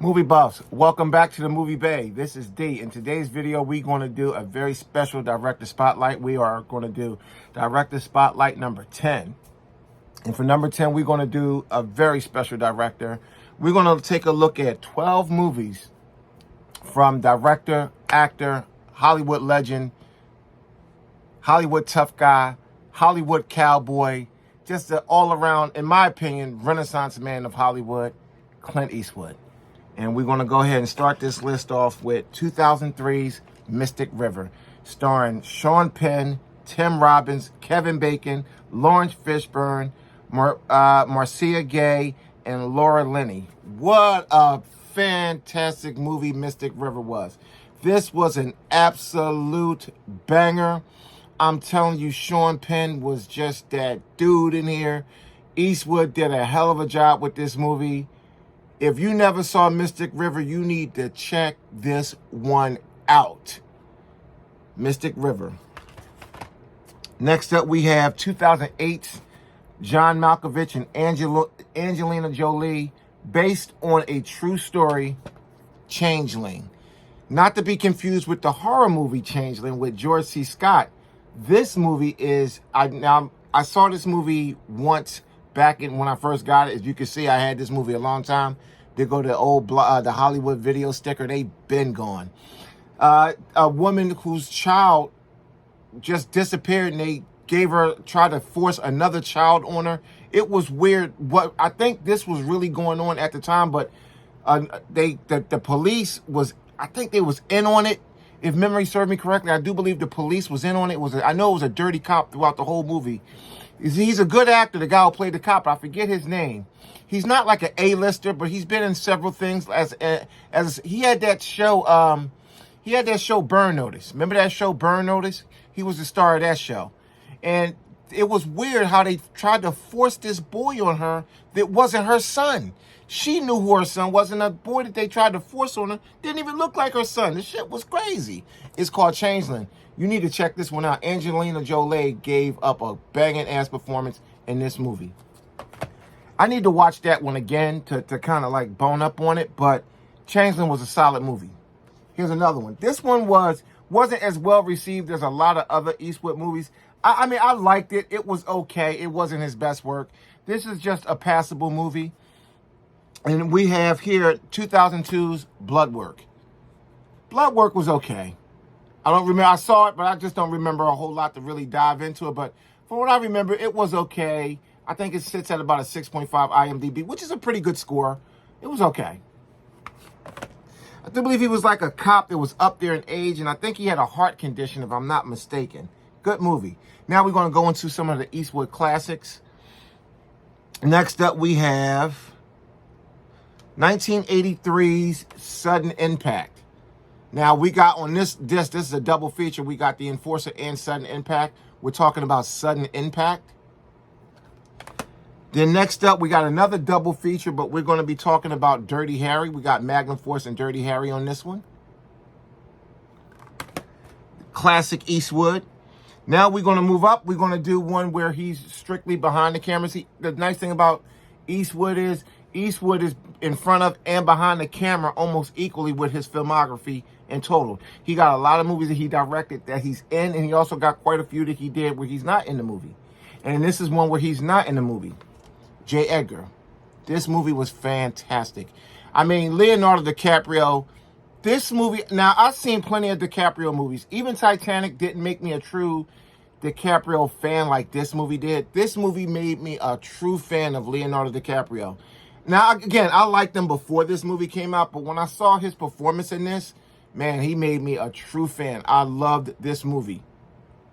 Movie buffs, welcome back to the Movie Bay. This is D. In today's video, we're going to do a very special director spotlight. We are going to do director spotlight number 10. And for number 10, we're going to do a very special director. We're going to take a look at 12 movies from director, actor, Hollywood legend, Hollywood tough guy, Hollywood cowboy, just an all-around, in my opinion, Renaissance man of Hollywood, Clint Eastwood. And we're going to go ahead and start this list off with 2003's Mystic River, starring Sean Penn, Tim Robbins, Kevin Bacon, Lawrence Fishburne, Marcia Gay, and Laura Linney. What a fantastic movie Mystic River was. This was an absolute banger. I'm telling you, Sean Penn was just that dude in here. Eastwood did a hell of a job with this movie. If you never saw Mystic River, you need to check this one out. Mystic River. Next up, we have 2008's John Malkovich and Angelina Jolie, based on a true story, Changeling. Not to be confused with the horror movie Changeling with George C. Scott. This movie is, I saw this movie once back when I first got it. As you can see, I had this movie a long time. They go to the Hollywood video sticker. They been gone. A woman whose child just disappeared, and they tried to force another child on her. It was weird. What I think this was really going on at the time, but the police was, I think they was in on it. If memory served me correctly, I do believe the police was in on it. I know it was a dirty cop throughout the whole movie. He's a good actor, the guy who played the cop. I forget his name. He's not like an A-lister, but he's been in several things. As he had that show. He had that show Burn Notice. Remember that show Burn Notice? He was the star of that show, and it was weird how they tried to force this boy on her that wasn't her son. She knew who her son was, and the boy that they tried to force on her didn't even look like her son. This shit was crazy. It's called Changeling. You need to check this one out. Angelina Jolie gave up a banging-ass performance in this movie. I need to watch that one again to kind of like bone up on it, but Changeling was a solid movie. Here's another one. This one wasn't as well received as a lot of other Eastwood movies. I mean, I liked it. It was okay. It wasn't his best work. This is just a passable movie. And we have here 2002's Bloodwork. Bloodwork was okay. I don't remember. I saw it, but I just don't remember a whole lot to really dive into it. But from what I remember, it was okay. I think it sits at about a 6.5 IMDb, which is a pretty good score. It was okay. I do believe he was like a cop that was up there in age, and I think he had a heart condition, if I'm not mistaken. Good movie. Now we're going to go into some of the Eastwood classics. Next up, we have 1983's Sudden Impact. Now, we got on this is a double feature. We got The Enforcer and Sudden Impact. We're talking about Sudden Impact. Then next up, we got another double feature, but we're going to be talking about Dirty Harry. We got Magnum Force and Dirty Harry on this one. Classic Eastwood. Now we're going to move up. We're going to do one where he's strictly behind the camera. See, the nice thing about Eastwood is in front of and behind the camera almost equally with his filmography in total. He got a lot of movies that he directed that he's in, and he also got quite a few that he did where he's not in the movie. And this is one where he's not in the movie. J. Edgar. This movie was fantastic. I mean, Leonardo DiCaprio, this movie, now I've seen plenty of DiCaprio movies. Even Titanic didn't make me a true DiCaprio fan like this movie did. This movie made me a true fan of Leonardo DiCaprio. Now, again, I liked him before this movie came out, but when I saw his performance in this, man, he made me a true fan. I loved this movie.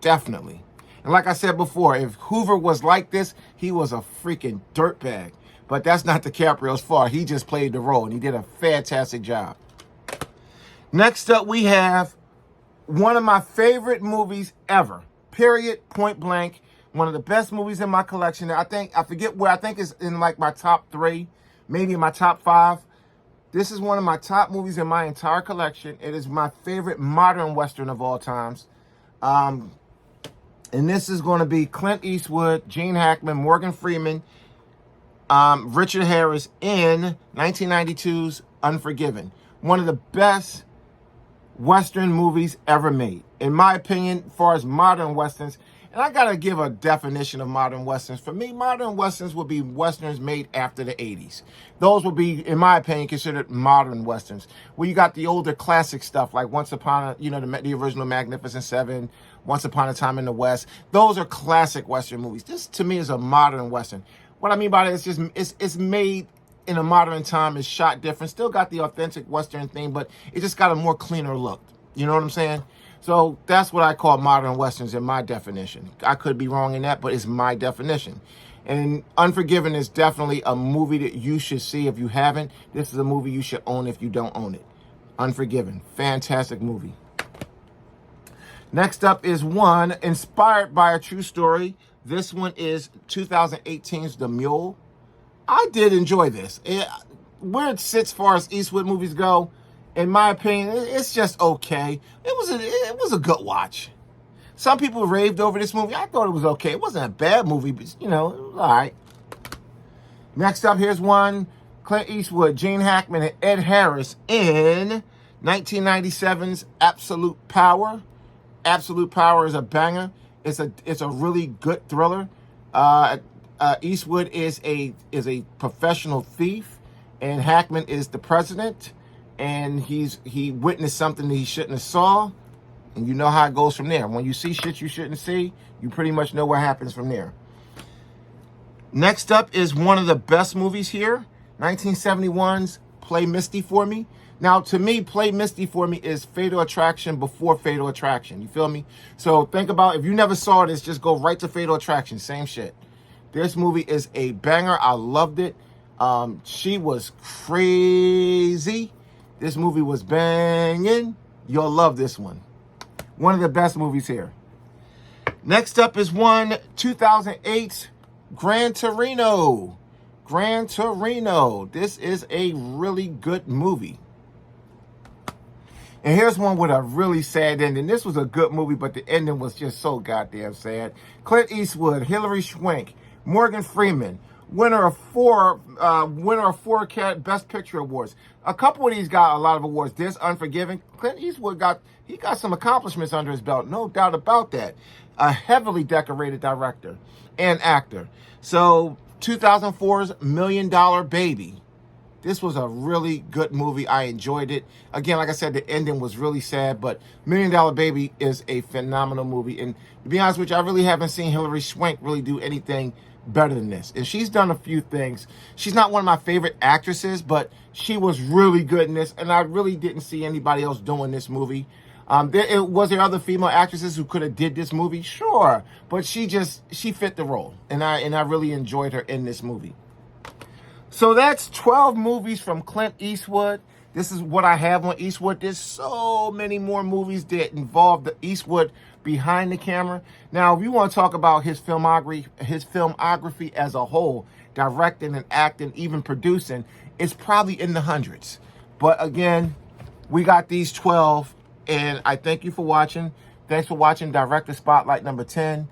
Definitely. And like I said before, if Hoover was like this, he was a freaking dirtbag. But that's not DiCaprio's fault. He just played the role, and he did a fantastic job. Next up, we have one of my favorite movies ever. Period, point blank. One of the best movies in my collection. I forget where, I think it's in like my top 3, maybe my top 5. This is one of my top movies in my entire collection. It is my favorite modern Western of all times. And this is going to be Clint Eastwood, Gene Hackman, Morgan Freeman, Richard Harris in 1992's Unforgiven. One of the best Western movies ever made. In my opinion, as far as modern Westerns, and I gotta give a definition of modern Westerns. For me, modern Westerns would be Westerns made after the 80s. Those would be, in my opinion, considered modern Westerns. Where you got the older classic stuff, like Once Upon a, the original Magnificent Seven, Once Upon a Time in the West. Those are classic Western movies. This, to me, is a modern Western. What I mean by that is just, it's made in a modern time, is shot different. Still got the authentic Western thing, but it just got a more cleaner look. You know what I'm saying? So that's what I call modern Westerns in my definition. I could be wrong in that, but it's my definition. And Unforgiven is definitely a movie that you should see if you haven't. This is a movie you should own if you don't own it. Unforgiven. Fantastic movie. Next up is one inspired by a true story. This one is 2018's The Mule. I did enjoy this. Where it sits as far as Eastwood movies go, in my opinion, it's just okay. It was a good watch. Some people raved over this movie. I thought it was okay. It wasn't a bad movie, but, it was all right. Next up, here's one. Clint Eastwood, Gene Hackman, and Ed Harris in 1997's Absolute Power. Absolute Power is a banger. It's a really good thriller. Eastwood is a professional thief, and Hackman is the president, and he witnessed something that he shouldn't have saw, and you know how it goes from there. When you see shit you shouldn't see, you pretty much know what happens from there. Next up is one of the best movies here, 1971's Play Misty For Me. Now, to me, Play Misty For Me is Fatal Attraction before Fatal Attraction. You feel me? So think about, if you never saw this, just go right to Fatal Attraction. Same shit. This movie is a banger. I loved it. She was crazy. This movie was banging. You'll love this one. One of the best movies here. Next up is 2008's Gran Torino. Gran Torino. This is a really good movie. And here's one with a really sad ending. This was a good movie, but the ending was just so goddamn sad. Clint Eastwood, Hilary Swank, Morgan Freeman, winner of four Best Picture awards. A couple of these got a lot of awards. This Unforgiven, Clint Eastwood got some accomplishments under his belt, no doubt about that. A heavily decorated director and actor. So 2004's $1 Million Baby. This was a really good movie. I enjoyed it. Again, like I said, the ending was really sad, but $1 Million Baby is a phenomenal movie. And to be honest with you, I really haven't seen Hilary Swank really do anything better than this. And she's done a few things. She's not one of my favorite actresses, but she was really good in this. And I really didn't see anybody else doing this movie. Was there other female actresses who could have did this movie? Sure. But she fit the role. And I really enjoyed her in this movie. So that's 12 movies from Clint Eastwood. This is what I have on Eastwood. There's so many more movies that involve the Eastwood behind the camera. Now, if you want to talk about his filmography as a whole, directing and acting, even producing, it's probably in the hundreds. But again, we got these 12, and I thank you for watching. Thanks for watching Director Spotlight number 10.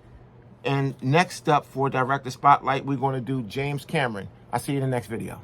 And next up for Director Spotlight, we're going to do James Cameron. I'll see you in the next video.